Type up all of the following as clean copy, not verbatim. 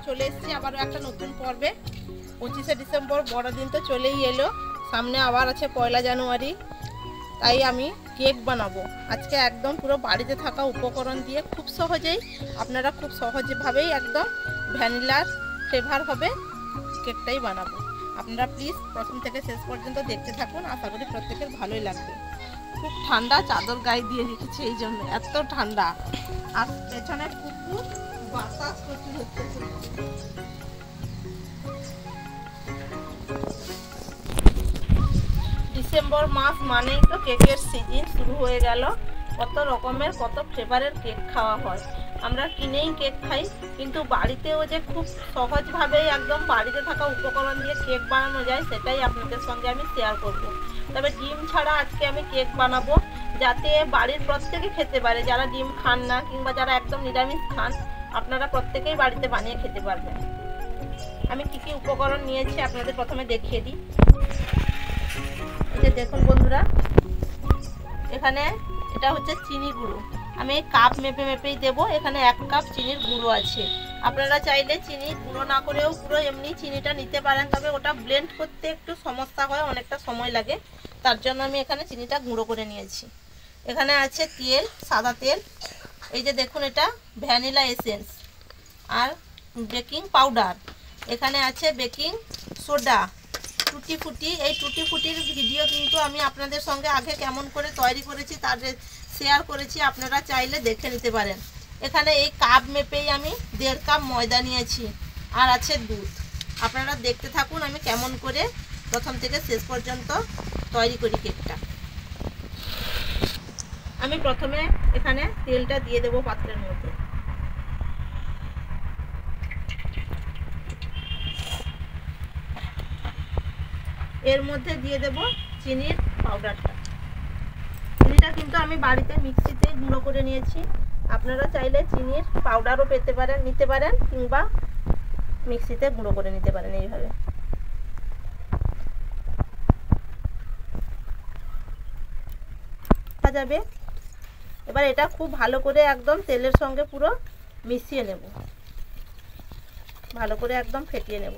চলে এসেছি আবারও একটা নতুন পর্বে। 25শে ডিসেম্বর বড়দিন তো চলেই এলো, সামনে আবার আছে 1 জানুয়ারি। তাই আমি কেক বানাবো আজকে, একদম পুরো বাড়িতে থাকা উপকরণ দিয়ে খুব সহজেই, আপনারা খুব সহজভাবেই একদম ভ্যানিলার ফ্লেভার হবে কেকটাই বানাবো। আপনারা প্লিজ প্রথম থেকে শেষ পর্যন্ত দেখতে থাকুন, আশা করি প্রত্যেকের ভালোই লাগবে। খুব ঠান্ডা, চাদর গায়ে দিয়ে রেখেছি এই জন্য, এত ঠান্ডা। আর পেছনে কুকুর বাতাস প্রচুর হচ্ছে। ডিসেম্বর মাস মানেই তো কেকের সিজন শুরু হয়ে গেল। কত রকমের কত ফ্লেভারের কেক খাওয়া হয়, আমরা কিনেই কেক খাই, কিন্তু বাড়িতেও যে খুব সহজভাবেই একদম বাড়িতে থাকা উপকরণ দিয়ে কেক বানানো যায় সেটাই আপনাদের সঙ্গে আমি শেয়ার করব। তবে ডিম ছাড়া আজকে আমি কেক বানাবো, যাতে বাড়ির প্রত্যেকে খেতে পারে। যারা ডিম খান না কিংবা যারা একদম নিরামিষ খান, আপনারা প্রত্যেকেই বাড়িতে বানিয়ে খেতে পারবেন। আমি কি কি উপকরণ নিয়েছি আপনাদের প্রথমে দেখিয়ে দিই। এই যে দেখুন বন্ধুরা, এখানে এটা হচ্ছে চিনি গুঁড়ো। আমি এই কাপ মেপেই দেবো। এখানে 1 কাপ চিনির গুঁড়ো আছে। আপনারা চাইলে চিনি গুঁড়ো না করেও পুরো এমনি চিনিটা নিতে পারেন, তবে ওটা ব্লেন্ড করতে একটু সমস্যা হয়, অনেকটা সময় লাগে, তার জন্য আমি এখানে চিনিটা গুঁড়ো করে নিয়েছি। এখানে আছে তেল, সাদা তেল। এই যে দেখুন, এটা ভ্যানিলা এসেন্স আর বেকিং পাউডার। এখানে আছে বেকিং সোডা, টুটি ফুটি। এই টুটি ফুটির ভিডিও কিন্তু আমি আপনাদের সঙ্গে আগে কেমন করে তৈরি করেছি তার শেয়ার করেছি, আপনারা চাইলে দেখে নিতে পারেন। এখানে এই কাপ মেপেই আমি 1.5 কাপ ময়দা নিয়েছি, আর আছে দুধ। আপনারা দেখতে থাকুন আমি কেমন করে প্রথম থেকে শেষ পর্যন্ত তৈরি করি কেকটা। আমি প্রথমে এখানে তেলটা দিয়ে দেবো পাত্রের মধ্যে। এর মধ্যে দিয়ে দেব চিনির পাউডারটা। চিনিটা কিন্তু আমি বাড়িতে মিক্সিতে গুঁড়ো করে নিয়েছি, আপনারা চাইলে চিনির পাউডারও নিতে পারেন কিংবা মিক্সিতে গুঁড়ো করে নিতে পারেন। এইভাবে যাবে। এবার এটা খুব ভালো করে একদম তেলের সঙ্গে পুরো মিশিয়ে নেব, ভালো করে একদম ফেটিয়ে নেব।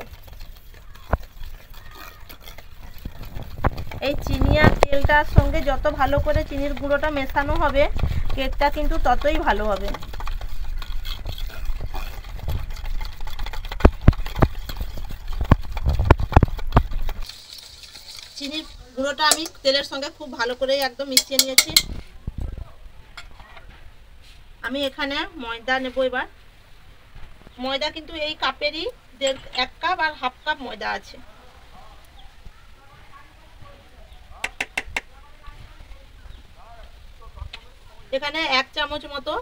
এই চিনি আর তেলটার সঙ্গে যত ভালো করে চিনির গুঁড়োটা মেশানো হবে, কেকটা কিন্তু ততই ভালো হবে। চিনির গুঁড়োটা আমি তেলের সঙ্গে খুব ভালো করে একদম মিশিয়ে নিয়েছি। আমি এখানে ময়দা নেব। এবার ময়দা কিন্তু এই কাপেরই 1 কাপ আর 1/2 কাপ ময়দা আছে। এখানে 1 চামচ মতো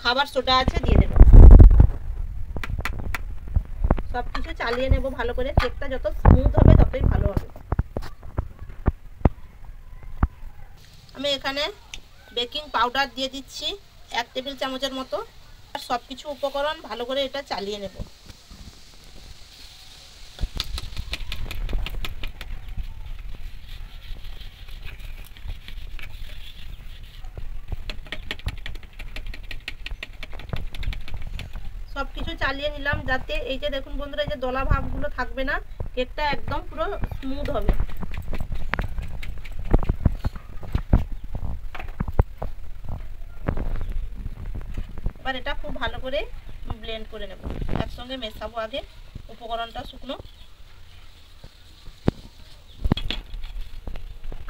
খাবার সোডা আছে, দিয়ে দেব। সবকিছু চালিয়ে নেব ভালো করে। কেকটা যত স্মুথ হবে ততই ভালো হবে। আমি এখানে বেকিং পাউডার দিয়ে দিচ্ছি 1 টেবিল চামচের মতো। আর সবকিছু উপকরণ ভালো করে এটা চালিয়ে নেব। সবকিছু চালিয়ে নিলাম, যাতে এই যে দেখুন বন্ধুরা, এই যে দলা ভাবগুলো থাকবে না, কেকটা একদম পুরো স্মুথ হবে। এবার এটা খুব ভালো করে ব্লেন্ড করে নেব, একসঙ্গে মেশাবো আগে উপকরণটা শুকনো।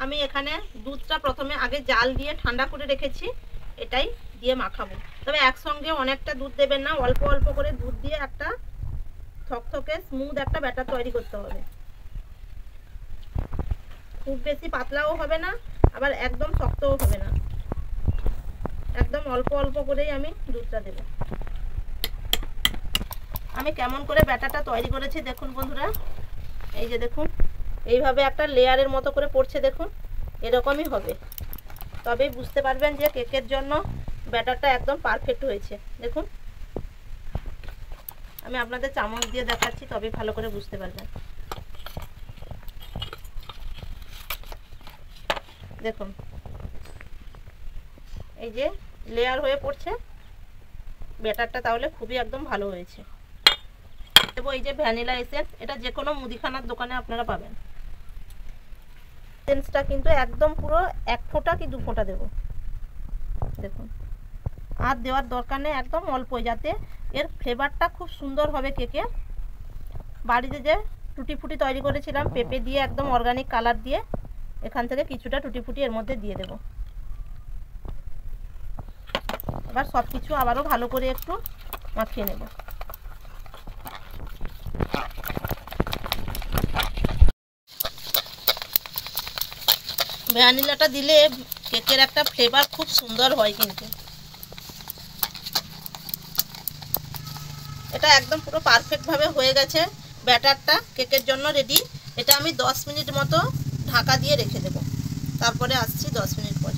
আমি এখানে দুধটা প্রথমে আগে জাল দিয়ে ঠান্ডা করে রেখেছি, এটাই দিয়ে মাখাবো। তবে একসঙ্গে অনেকটা দুধ দেবেন না, অল্প অল্প করে দুধ দিয়ে একটা থকথকে স্মুথ একটা ব্যাটার তৈরি করতে হবে। খুব বেশি পাতলাও হবে না, আবার একদম শক্তও হবে না, একদম অল্প অল্প করেই আমি দুধটা দেব। আমি কেমন করে ব্যাটারটা তৈরি করেছি দেখুন বন্ধুরা। এই যে দেখুন, এইভাবে একটা লেয়ারের মতো করে পড়ছে, দেখুন এরকমই হবে, তবেই বুঝতে পারবেন যে কেকের জন্য ব্যাটারটা একদম পারফেক্ট হয়েছে। দেখুন আমি আপনাদের চামচ দিয়ে দেখাচ্ছি, তবেই ভালো করে বুঝতে পারবেন। দেখুন এই যে লেয়ার হয়ে পড়ছে ব্যাটারটা, তাহলে খুবই একদম ভালো হয়েছে। দেবো এই যে ভ্যানিলা এসেন্স, এটা যে কোনো মুদিখানার দোকানে আপনারা পাবেন। এসেন্সটা কিন্তু একদম পুরো 1 ফোঁটা কি 2 ফোঁটা দেবো, দেখুন। আর দেওয়ার দরকার নেই, একদম অল্পই, যাতে এর ফ্লেভারটা খুব সুন্দর হবে কেকে। বাড়িতে যে টুটি ফুটি তৈরি করেছিলাম পেঁপে দিয়ে, একদম অর্গানিক কালার দিয়ে, এখান থেকে কিছুটা টুটি ফুটি এর মধ্যে দিয়ে দেব। এবার সব কিছু আবারও ভালো করে একটু মাখিয়ে নেব। ভ্যানিলাটা দিলে কেকের একটা ফ্লেভার খুব সুন্দর হয় কিন্তু। এটা একদম পুরো পারফেক্টভাবে হয়ে গেছে ব্যাটারটা, কেকের জন্য রেডি। এটা আমি 10 মিনিট মতো ঢাকা দিয়ে রেখে দেব, তারপরে আসছি 10 মিনিট পরে।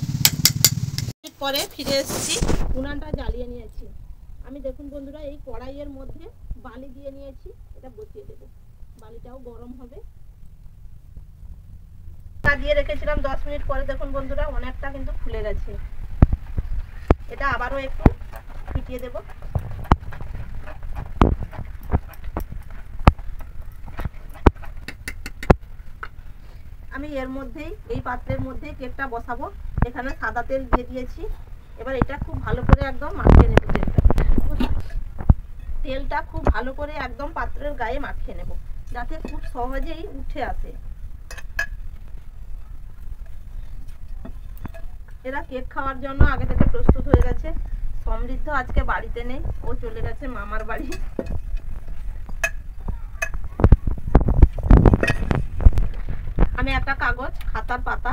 পরে ফিরে এসেছি, উনানটা জ্বালিয়ে নিয়েছি আমি। দেখুন বন্ধুরা, এই কড়াইয়ের মধ্যে বালি দিয়ে নিয়েছি, এটা বসিয়ে দেব। বালিটাও গরম হবে। দিয়ে রেখেছিলাম 10 মিনিট পরে, দেখুন বন্ধুরা অনেকটা কিন্তু ফুলে গেছে। এটা আবারও একটু ফিটিয়ে দেব। আমি এর মধ্যেই, এই পাত্রের মধ্যেই কেকটা বসাবো। এখানে সাদা তেল দিয়ে দিয়েছি। এবার এটা খুব ভালো করে একদম মাখিয়ে নেব। তেলটা খুব ভালো করে একদম পাত্রের গায়ে মাখিয়ে নেব, যাতে খুব সহজেই উঠে আসে। এরা কেক খাওয়ার জন্য আগে থেকে প্রস্তুত হয়ে গেছে। সমৃদ্ধ আজকে বাড়িতে নেই, ও চলে গেছে মামার বাড়ি। আমি একটা কাগজ, খাতার পাতা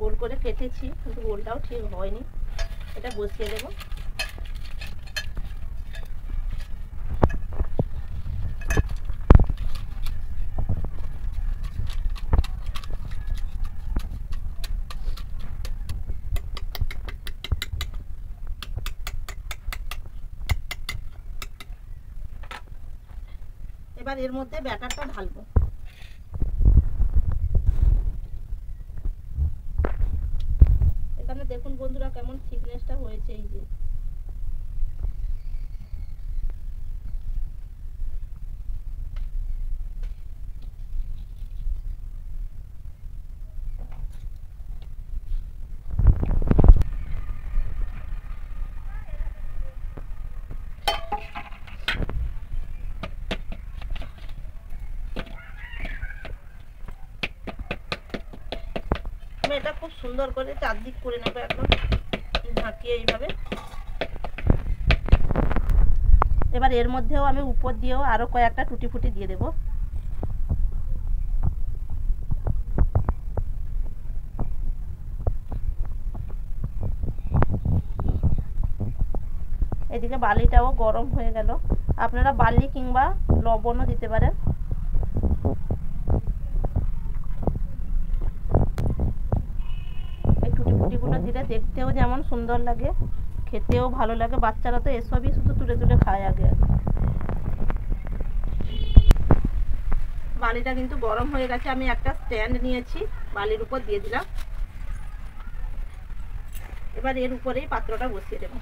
গোল করে কেটেছি, কিন্তু গোলটাও ঠিক হয়নি। এটা বসিয়ে দেব। এবার এর মধ্যে ব্যাটারটা ঢালবো। এখানে দেখুন বন্ধুরা কেমন থিকনেসটা হয়েছে। এই যে এটা খুব সুন্দর করে চারদিক করে নেবো, একদম ঢাকিয়ে এইভাবে। এবার এর মধ্যেও আমি উপর দিয়েও আরো কয়েকটা টুটি ফুটি দিয়ে দেব। এদিকে বালিটাও গরম হয়ে গেল। আপনারা বালি কিংবা লবণও দিতে পারেন। এই টুটি ফুটিগুলো দিলে দেখতেও যেমন সুন্দর লাগে, খেতেও ভালো লাগে। বাচ্চারা তো এসবই শুধু তুলে তুলে খায় আগে। বালিটা কিন্তু গরম হয়ে গেছে। আমি একটা স্ট্যান্ড নিয়েছি, বালির উপর দিয়ে দিলাম। এবার এর উপরেই পাত্রটা বসিয়ে দেব।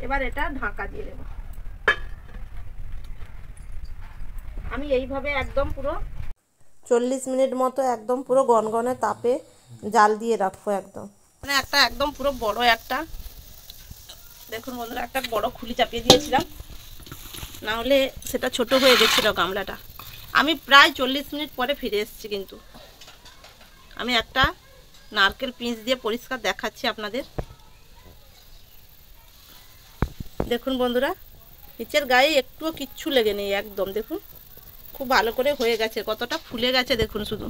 এবার এটা ঢাকা দিয়ে দেব। আমি এইভাবে একদম পুরো 40 মিনিট মতো একদম পুরো গনগনে তাপে জাল দিয়ে রাখবো। একদম মানে একটা একদম পুরো বড় একটা, দেখুন বন্ধুরা, একটা বড় খুলি চাপিয়ে দিয়েছিলাম, না হলে সেটা ছোট হয়ে গেছিল গামলাটা। আমি প্রায় 40 মিনিট পরে ফিরে এসেছি। কিন্তু আমি একটা নারকেল পিস দিয়ে পরিষ্কার দেখাচ্ছি আপনাদের। দেখুন বন্ধুরা, নিচের গায়ে একটুও কিচ্ছু লেগে নেই, একদম দেখুন খুব ভালো করে হয়ে গেছে। কতটা ফুলে গেছে দেখুন, শুধু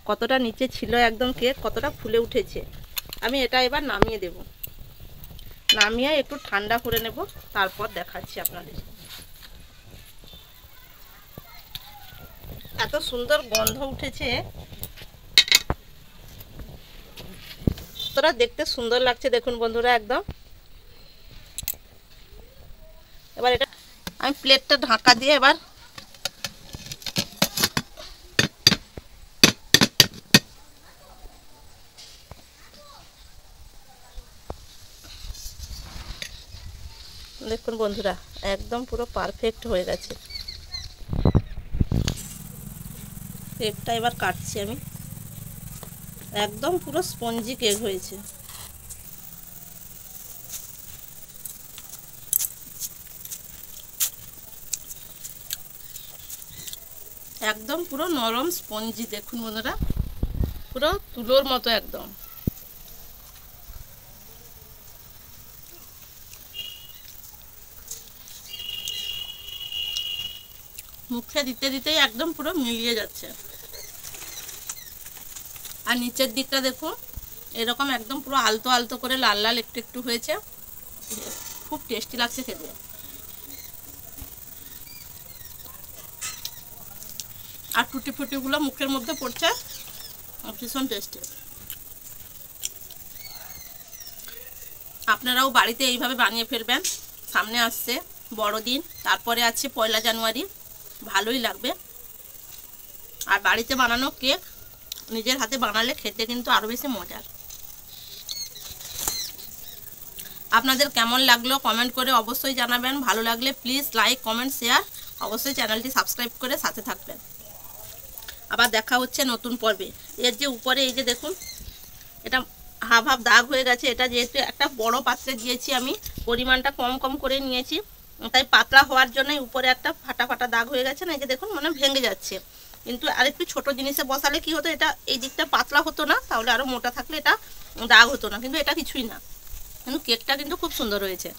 কতটা নিচে ছিল একদম কেক, কতটা ফুলে উঠেছে। আমি এটা এবার নামিয়ে দেব। নামিয়ে একটু ঠান্ডা করে নেব, তারপর দেখাচ্ছি আপনাদের। এত সুন্দর গন্ধ উঠেছে, কতটা দেখতে সুন্দর লাগছে দেখুন বন্ধুরা একদম। এবার এটা আমি প্লেটটা ঢাকা দিয়ে এবার দেখুন বন্ধুরা, একদম পুরো পারফেক্ট হয়ে গেছে। কেকটা এবার কাটছি আমি। একদম পুরো স্পঞ্জি কেক হয়েছে। একদম পুরো নরম স্পঞ্জি, দেখুন বন্ধুরা, পুরো তুলোর মতো একদম। মুখে দিতে দিতেই একদম পুরো মিলিয়ে যাচ্ছে। আর নিচের দিকটা দেখুন, এরকম একদম পুরো আলতো আলতো করে লাল লাল একটু একটু হয়েছে। খুব টেস্টি লাগছে খেতে। আর টুটি ফুটিগুলো মুখের মধ্যে পড়ছে, ভীষণ টেস্টি। আপনারাও বাড়িতে এইভাবে বানিয়ে ফেলবেন। সামনে আসছে বড়দিন, তারপরে আছে 1 জানুয়ারি, ভালোই লাগবে। আর বাড়িতে বানানো কেক নিজের হাতে বানালে খেতে কিন্তু আরও বেশি মজার। আপনাদের কেমন লাগলো কমেন্ট করে অবশ্যই জানাবেন। ভালো লাগলে প্লিজ লাইক, কমেন্ট, শেয়ার, অবশ্যই চ্যানেলটি সাবস্ক্রাইব করে সাথে থাকবেন। আবার দেখা হচ্ছে নতুন পর্বে। এর যে উপরে এই যে দেখুন, এটা হাফ হাফ দাগ হয়ে গেছে। এটা যেহেতু একটা বড় পাত্রে দিয়েছি আমি, পরিমাণটা কম কম করে নিয়েছি, তাই পাতলা হওয়ার জন্য উপরে একটা ফাটা ফাটা দাগ হয়ে গেছে না, এই যে দেখুন, মানে ভেঙে যাচ্ছে। কিন্তু আরেকটু ছোট জিনিসে বসালে কি হতো, এটা এই দিকটা পাতলা হতো না, তাহলে আরও মোটা থাকলে এটা দাগ হতো না। কিন্তু এটা কিছুই না, কিন্তু কেকটা কিন্তু খুব সুন্দর হয়েছে।